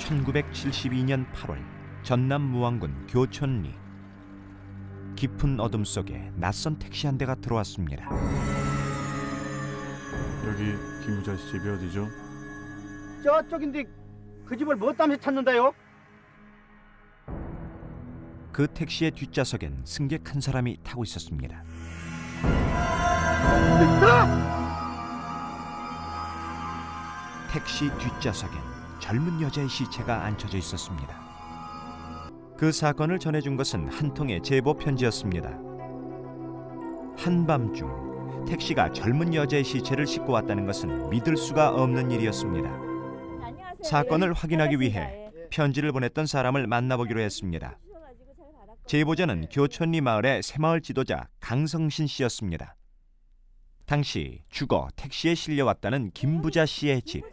1972년 8월 전남 무안군 교촌리. 깊은 어둠 속에 낯선 택시 한 대가 들어왔습니다. 여기 김부자 씨 집이 어디죠? 저쪽인데 그 집을 뭐 때문에 찾는다요? 그 택시의 뒷좌석엔 승객 한 사람이 타고 있었습니다. 택시 뒷좌석엔 젊은 여자의 시체가 앉혀져 있었습니다. 그 사건을 전해준 것은 한 통의 제보 편지였습니다. 한밤중 택시가 젊은 여자의 시체를 싣고 왔다는 것은 믿을 수가 없는 일이었습니다. 사건을 확인하기 위해 편지를 보냈던 사람을 만나보기로 했습니다. 제보자는 교촌리 마을의 새마을 지도자 강성신 씨였습니다. 당시 주거 택시에 실려왔다는 김부자 씨의 집.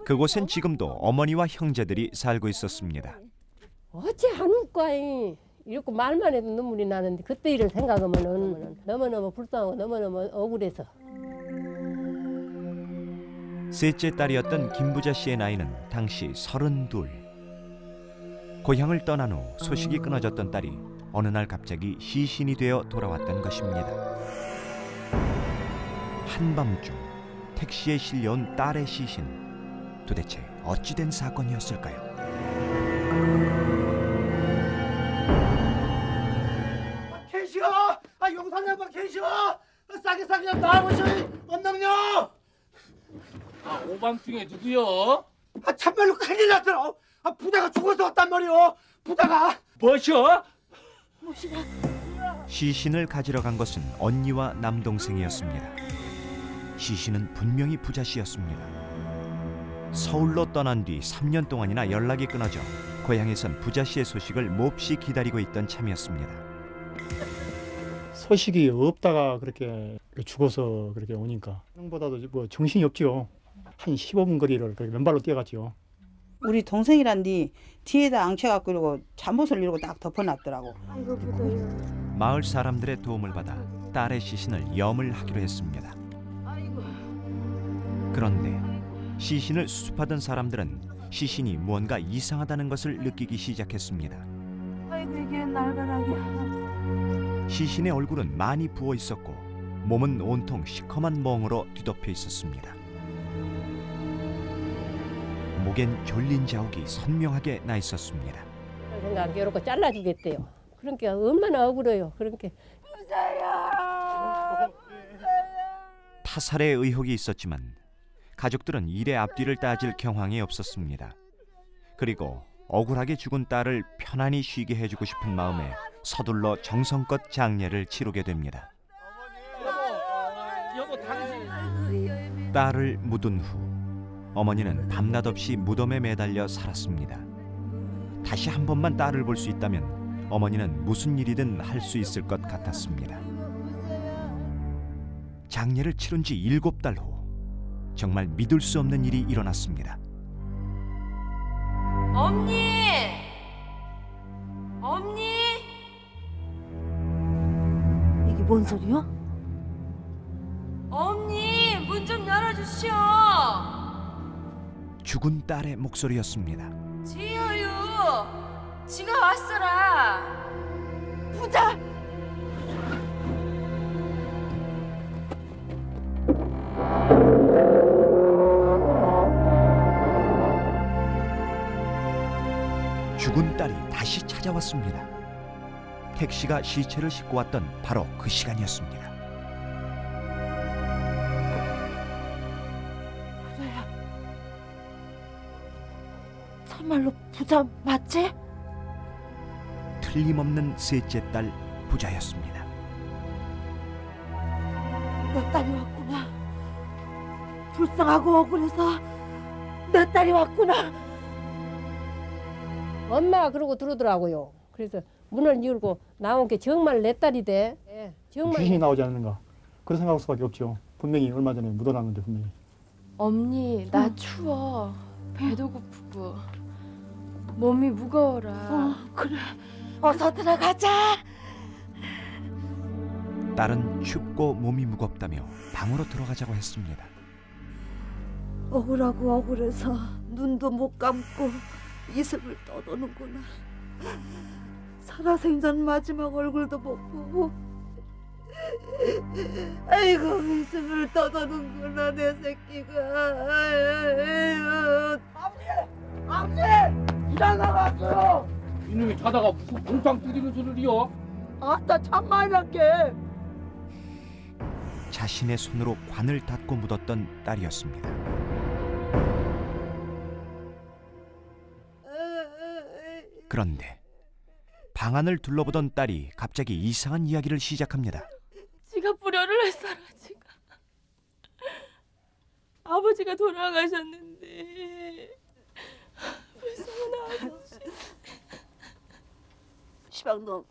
그곳엔 지금도 어머니와 형제들이 살고 있었습니다. 어찌 안 울까이. 이렇게 말만 해도 눈물이 나는데 그때 일을 생각하면은 너무너무 불쌍하고 너무너무 억울해서. 셋째 딸이었던 김부자 씨의 나이는 당시 32. 고향을 떠난 후 소식이 끊어졌던 딸이 어느 날 갑자기 시신이 되어 돌아왔던 것입니다. 한밤중 택시에 실려온 딸의 시신. 도대체 어찌된 사건이었을까요? 계시오! 용산 양반 계시오! 싸게 좀 나와보시오! 언능요! 오밤중에 누구요? 참말로 큰일 났어! 부자가 죽어서 왔단 말이오! 부자가! 뭐셔? 시신을 가지러 간 것은 언니와 남동생이었습니다. 시신은 분명히 부자 씨였습니다. 서울로 떠난 뒤 3년 동안이나 연락이 끊어져 고향에선 부자 씨의 소식을 몹시 기다리고 있던 참이었습니다. 소식이 없다가 그렇게 죽어서 그렇게 오니까 형보다도 뭐 정신이 없지요. 한 15분 거리를 맨발로 뛰어갔지요. 우리 동생이란디 뒤에다 앙쳐갖고 이러고 잠옷을 이러고 딱 덮어놨더라고. 아이고 부자요. 마을 사람들의 도움을 받아 딸의 시신을 염을 하기로 했습니다. 그런데 시신을 수습하던 사람들은 시신이 무언가 이상하다는 것을 느끼기 시작했습니다. 아이고 이게 날벼락이야. 시신의 얼굴은 많이 부어 있었고 몸은 온통 시커먼 멍으로 뒤덮여 있었습니다. 목엔 졸린 자욱이 선명하게 나 있었습니다. 생각 이렇게 잘라주겠대요. 그러니까 얼마나 억울해요. 그러니까 타살의 의혹이 있었지만 가족들은 일의 앞뒤를 따질 경황이 없었습니다. 그리고 억울하게 죽은 딸을 편안히 쉬게 해주고 싶은 마음에 서둘러 정성껏 장례를 치르게 됩니다. 여보 당신. 딸을 묻은 후 어머니는 밤낮 없이 무덤에 매달려 살았습니다. 다시 한 번만 딸을 볼 수 있다면 어머니는 무슨 일이든 할 수 있을 것 같았습니다. 장례를 치른 지 7달 후 정말 믿을 수 없는 일이 일어났습니다. 엄니! 엄니! 이게 뭔 소리야? 엄니! 문 좀 열어주시오! 죽은 딸의 목소리였습니다. 지효유! 지가 왔어라! 부자! 죽은 딸이 다시 찾아왔습니다. 택시가 시체를 싣고 왔던 바로 그 시간이었습니다. 부자야. 참말로 부자 맞지? 틀림없는 셋째 딸 부자였습니다. 내 딸이 왔구나. 불쌍하고 억울해서 내 딸이 왔구나. 엄마가 그러고 들어오더라고요. 그래서 문을 열고 나온 게 정말 내 딸이 돼. 예, 정말. 귀신이 나오지 않는가 그런 생각할 수밖에 없죠. 분명히 얼마 전에 묻어놨는데 분명히. 엄니 나 추워. 배도 고프고 몸이 무거워라. 그래. 어서 들어가자. 딸은 춥고 몸이 무겁다며 방으로 들어가자고 했습니다. 억울하고 억울해서 눈도 못 감고 이슬을 떠도는구나. 살아생전 마지막 얼굴도 못 보고. 아이고 이슬을 떠도는구나 내 새끼가. 아버지! 이장 나갔어요! 이놈이 자다가 무슨 공장 두드리는 소리요? 아따 참말할게. 자신의 손으로 관을 닫고 묻었던 딸이었습니다. 그런데 방 안을 둘러보던 딸이 갑자기 이상한 이야기를 시작합니다. 지가 불효를 했어라. 지가 아버지가 돌아가셨는데 불쌍한 아버지. 시방 너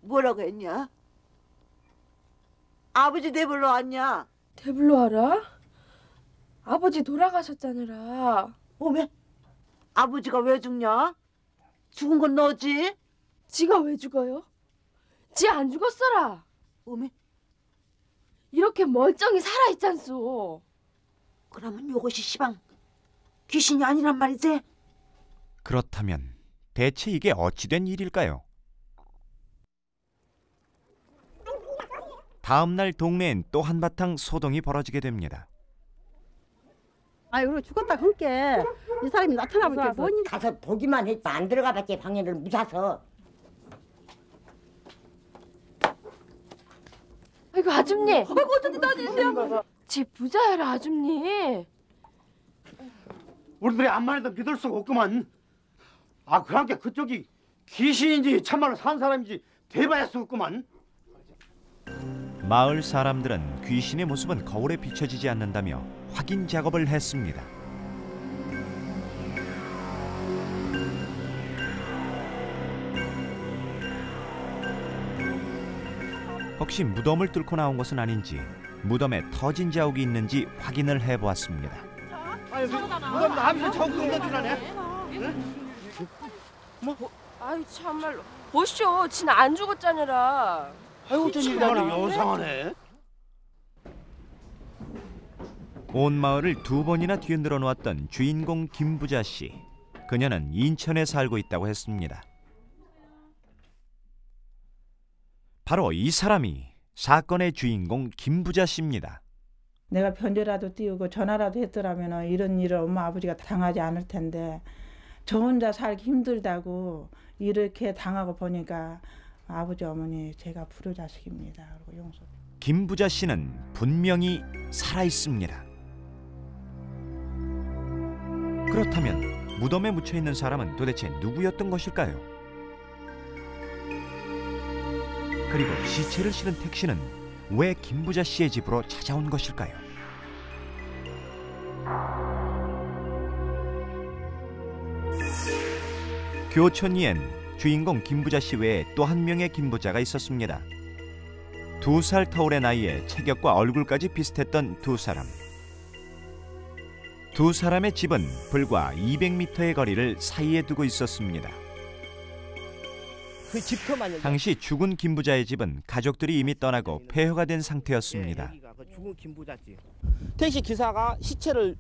뭐라고 했냐? 아버지 대불러 왔냐? 대불러 와라? 아버지 돌아가셨잖아라. 오메? 아버지가 왜 죽냐? 죽은 건 너지? 지가 왜 죽어요? 지 안 죽었어라. 오메? 이렇게 멀쩡히 살아있잖소. 그러면 요것이 시방 귀신이 아니란 말이지? 그렇다면 대체 이게 어찌 된 일일까요? 다음 날 동네엔 또 한바탕 소동이 벌어지게 됩니다. 아이 그리고 죽었다 함께 이 사람이 나타나면 뭐니? 가서 보기만 했지 안 들어가봤지 방에를 무사서. 아이고 아줌니. 아이고 어쩐지 따지세요. 지 부자야라 아줌니. 우리들이 암만 해도 믿을 수가 없구만. 아 그러니까 그쪽이 귀신인지 참말로 산 사람인지 대봐야 수 없구만. 마을 사람들은 귀신의 모습은 거울에 비춰지지 않는다며 확인 작업을 했습니다. 혹시 무덤을 뚫고 나온 것은 아닌지 무덤에 터진 자욱이 있는지 확인을 해보았습니다. 무덤 남편 자국 없는 줄 아네. 아이 참말로. 보시오, 지는 안 죽었잖아라. 아이고 정말 요상하네. 온 마을을 2번이나 뒤흔들어 놓았던 주인공 김부자 씨. 그녀는 인천에 살고 있다고 했습니다. 바로 이 사람이 사건의 주인공 김부자 씨입니다. 내가 편지라도 띄우고 전화라도 했더라면 이런 일을 엄마 아버지가 당하지 않을 텐데 저 혼자 살기 힘들다고 이렇게 당하고 보니까 아버지 어머니 제가 불효자식입니다. 그리고 용서. 김부자 씨는 분명히 살아 있습니다. 그렇다면 무덤에 묻혀 있는 사람은 도대체 누구였던 것일까요? 그리고 시체를 실은 택시는 왜 김부자 씨의 집으로 찾아온 것일까요? 교촌리엔 주인공 김부자 씨 외에 또 한 명의 김부자가 있었습니다. 2살 터울의 나이에 체격과 얼굴까지 비슷했던 두 사람. 두 사람의 집은 불과 200m의 거리를 사이에 두고 있었습니다. 그 집터만요. 당시 죽은 김부자의 집은 가족들이 이미 떠나고 폐허가 된 상태였습니다. 죽은 김부자집. 택시 기사가 시체를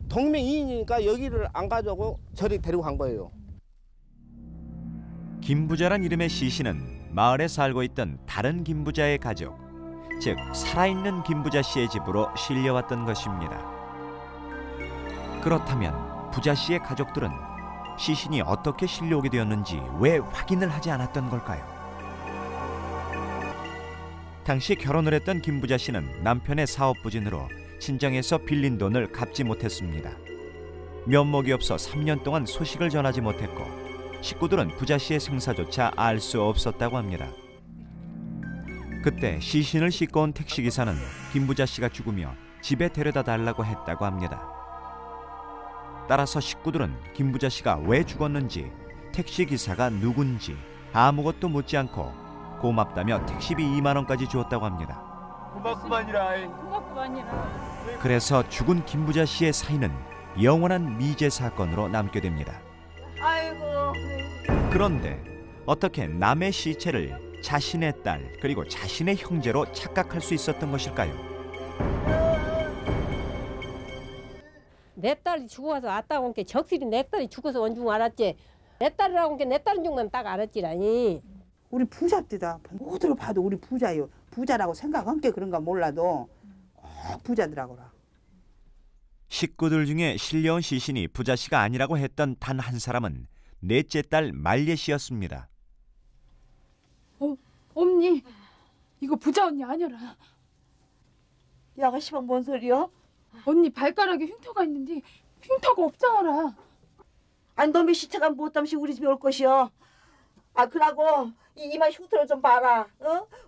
동명이인이니까 여기를 안 가져오고 저리 데리고 간 거예요. 김부자란 이름의 시신은 마을에 살고 있던 다른 김부자의 가족, 즉 살아있는 김부자 씨의 집으로 실려왔던 것입니다. 그렇다면 부자 씨의 가족들은 시신이 어떻게 실려오게 되었는지 왜 확인을 하지 않았던 걸까요? 당시 결혼을 했던 김부자 씨는 남편의 사업 부진으로 친정에서 빌린 돈을 갚지 못했습니다. 면목이 없어 3년 동안 소식을 전하지 못했고 식구들은 부자 씨의 생사조차 알 수 없었다고 합니다. 그때 시신을 싣고 온 택시기사는 김부자 씨가 죽으며 집에 데려다 달라고 했다고 합니다. 따라서 식구들은 김부자 씨가 왜 죽었는지, 택시기사가 누군지 아무것도 묻지 않고 고맙다며 택시비 2만 원까지 주었다고 합니다. 고맙구만이라. 그래서 죽은 김부자 씨의 사인은 영원한 미제 사건으로 남게 됩니다. 아이고. 그런데 어떻게 남의 시체를 자신의 딸 그리고 자신의 형제로 착각할 수 있었던 것일까요? 내 딸이 죽어서 왔다 온 게 적실히 내 딸이 죽어서 온 줄 알았지. 내 딸이라고 온 게 내 딸인 줄만 딱 알았지라니. 우리 부자입니다. 뭐들어 봐도 우리 부자요. 부자라고 생각한 게 그런가 몰라도 부자더라고라. 식구들 중에 신려온 시신이 부자 씨가 아니라고 했던 단 한 사람은 넷째 딸 말예 씨였습니다. 언니, 이거 부자 언니 아니라. 이 아가씨방 뭔 소리야? 언니 발가락에 흉터가 있는데 흉터가 없잖아. 아니 놈의 시체가 못담시 우리 집에 올 것이여. 아 그러고 이마 흉터를 좀 봐라.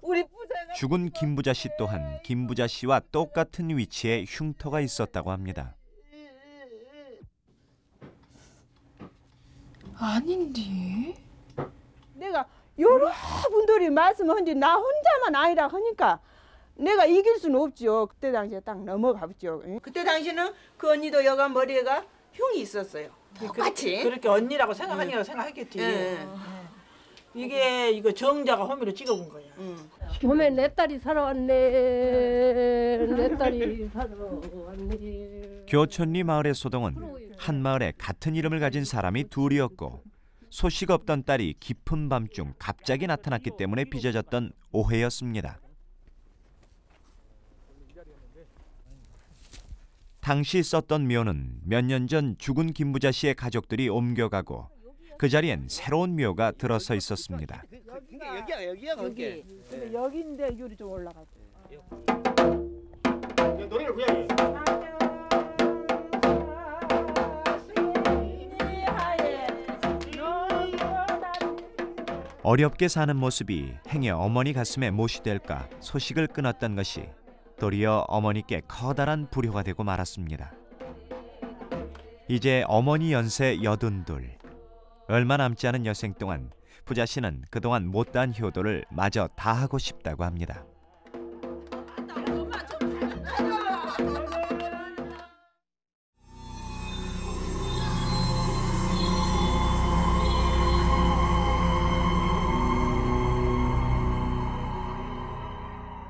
우리 부자가 죽은 김부자 씨 또한 김부자 씨와 똑같은 위치에 흉터가 있었다고 합니다. 아닌데. 내가 여러 분들이 말씀한지 나 혼자만 아니라 하니까 내가 이길 수는 없죠. 그때 당시에 딱 넘어가 봤죠. 그때 당시는 그 언니도 여간 머리에가 흉이 있었어요. 똑같이. 그렇게 언니라고 생각하니까 생각했겠지. 이거 정자가 호미로 찍어본 거야. 봄에 내 딸이 살아왔네. 내 딸이 살아왔네. 교촌리 마을의 소동은 한 마을에 같은 이름을 가진 사람이 둘이었고 소식 없던 딸이 깊은 밤중 갑자기 나타났기 때문에 빚어졌던 오해였습니다. 당시 썼던 묘는 몇 년 전 죽은 김부자 씨의 가족들이 옮겨가고 그 자리엔 새로운 묘가 들어서 있었습니다. 여기. 여기인데 요리 좀 올라가죠. 노래를 그냥 어렵게 사는 모습이 행여 어머니 가슴에 못이 될까 소식을 끊었던 것이 도리어 어머니께 커다란 불효가 되고 말았습니다. 이제 어머니 연세 82. 얼마 남지 않은 여생 동안 부자 씨는 그동안 못다한 효도를 마저 다하고 싶다고 합니다.